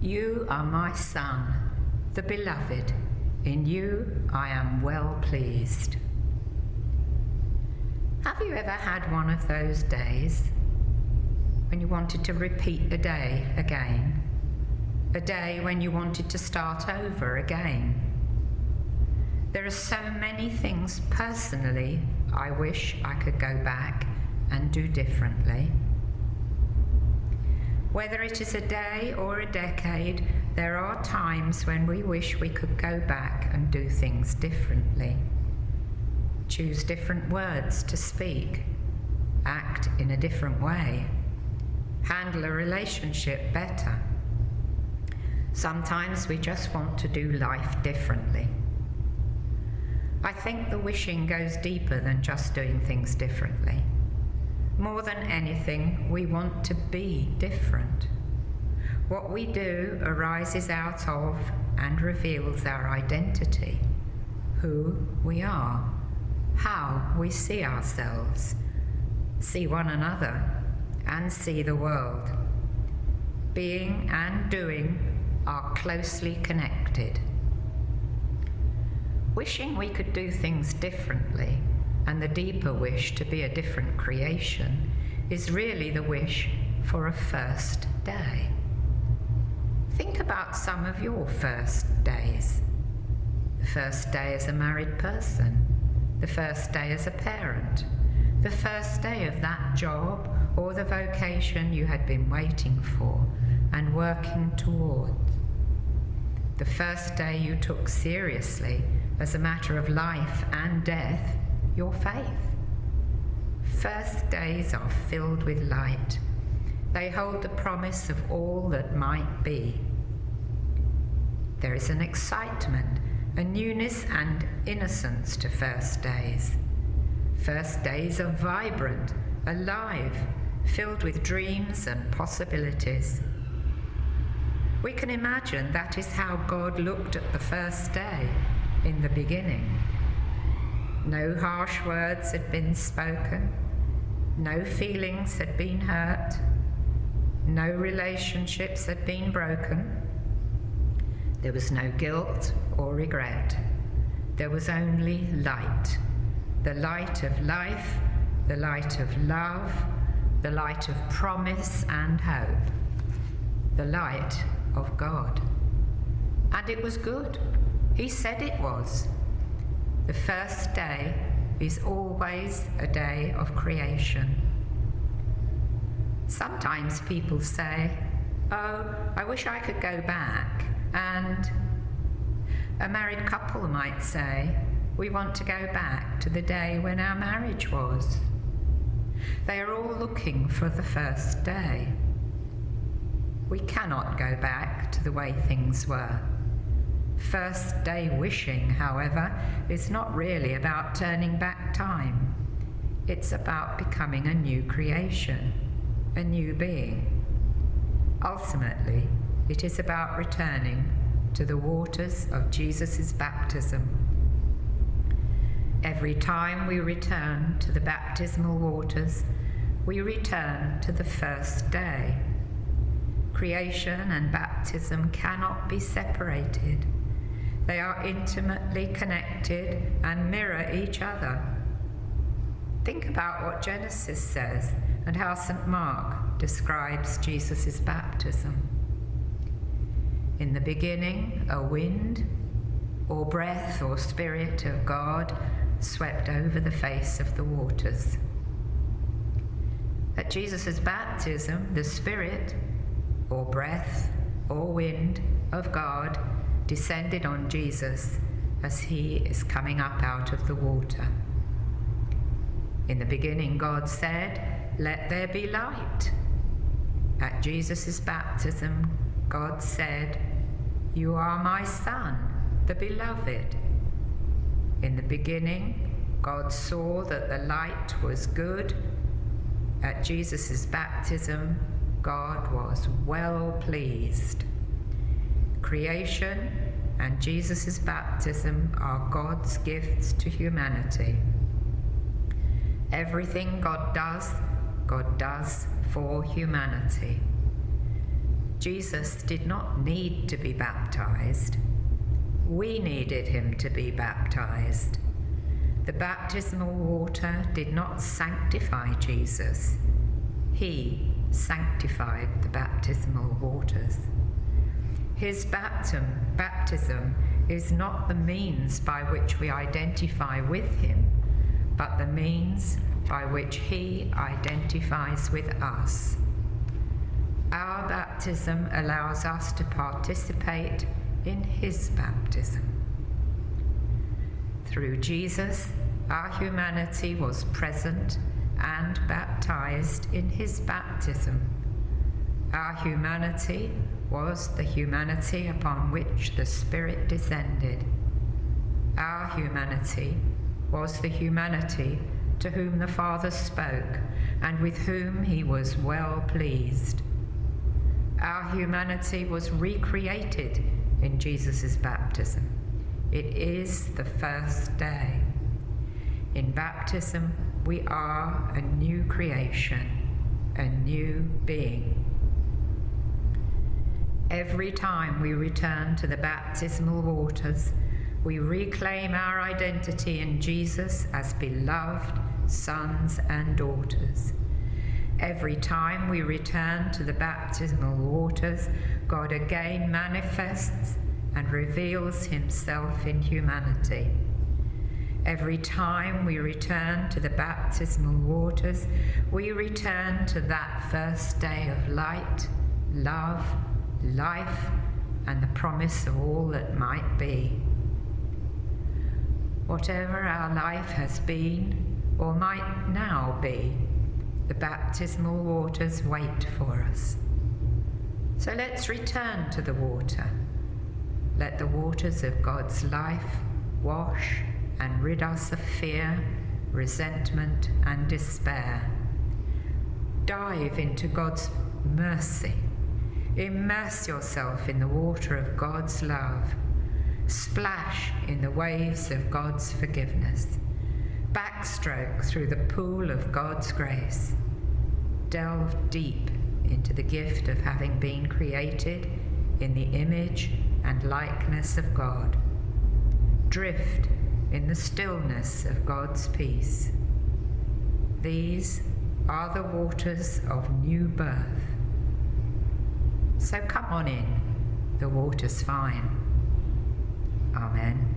You are my Son, the beloved. In you I am well pleased. Have you ever had one of those days when you wanted to repeat a day again? A day when you wanted to start over again? There are so many things personally I wish I could go back and do differently. Whether it is a day or a decade, there are times when we wish we could go back and do things differently. Choose different words to speak, act in a different way, handle a relationship better. Sometimes we just want to do life differently. I think the wishing goes deeper than just doing things differently. More than anything, we want to be different. What we do arises out of and reveals our identity, who we are, how we see ourselves, see one another, and see the world. Being and doing are closely connected. Wishing we could do things differently, and the deeper wish to be a different creation, is really the wish for a first day. Think about some of your first days. The first day as a married person, the first day as a parent, the first day of that job or the vocation you had been waiting for and working towards. The first day you took seriously, as a matter of life and death, your faith. First days are filled with light. They hold the promise of all that might be. There is an excitement, a newness and innocence to first days. First days are vibrant, alive, filled with dreams and possibilities. We can imagine that is how God looked at the first day in the beginning. No harsh words had been spoken, no feelings had been hurt, no relationships had been broken. There was no guilt or regret. There was only light, the light of life, the light of love, the light of promise and hope, the light of God. And it was good. He said it was. The first day is always a day of creation. Sometimes people say, "Oh, I wish I could go back." And a married couple might say, "We want to go back to the day when our marriage was." They are all looking for the first day. We cannot go back to the way things were. First day wishing, however, is not really about turning back time. It's about becoming a new creation, a new being. Ultimately, it is about returning to the waters of Jesus' baptism. Every time we return to the baptismal waters, we return to the first day. Creation and baptism cannot be separated. They are intimately connected and mirror each other. Think about what Genesis says and how St. Mark describes Jesus' baptism. In the beginning, a wind, or breath, or spirit of God swept over the face of the waters. At Jesus' baptism, the spirit, or breath, or wind of God descended on Jesus as he is coming up out of the water. In the beginning, God said, "Let there be light." At Jesus' baptism, God said, "You are my Son, the beloved." In the beginning, God saw that the light was good. At Jesus' baptism, God was well pleased. Creation and Jesus' baptism are God's gifts to humanity. Everything God does for humanity. Jesus did not need to be baptized. We needed him to be baptized. The baptismal water did not sanctify Jesus. He sanctified the baptismal waters. His baptism is not the means by which we identify with him, but the means by which he identifies with us. Our baptism allows us to participate in his baptism. Through Jesus, our humanity was present and baptized in his baptism. Our humanity was the humanity upon which the Spirit descended. Our humanity was the humanity to whom the Father spoke and with whom he was well pleased. Our humanity was recreated in Jesus' baptism. It is the first day. In baptism, we are a new creation, a new being. Every time we return to the baptismal waters, we reclaim our identity in Jesus as beloved sons and daughters. Every time we return to the baptismal waters, God again manifests and reveals himself in humanity. Every time we return to the baptismal waters, we return to that first day of light, love, life, and the promise of all that might be. Whatever our life has been or might now be, the baptismal waters wait for us. So let's return to the water. Let the waters of God's life wash and rid us of fear, resentment, and despair. Dive into God's mercy. Immerse yourself in the water of God's love. Splash in the waves of God's forgiveness. Backstroke through the pool of God's grace. Delve deep into the gift of having been created in the image and likeness of God. Drift in the stillness of God's peace. These are the waters of new birth. So come on in, the water's fine. Amen.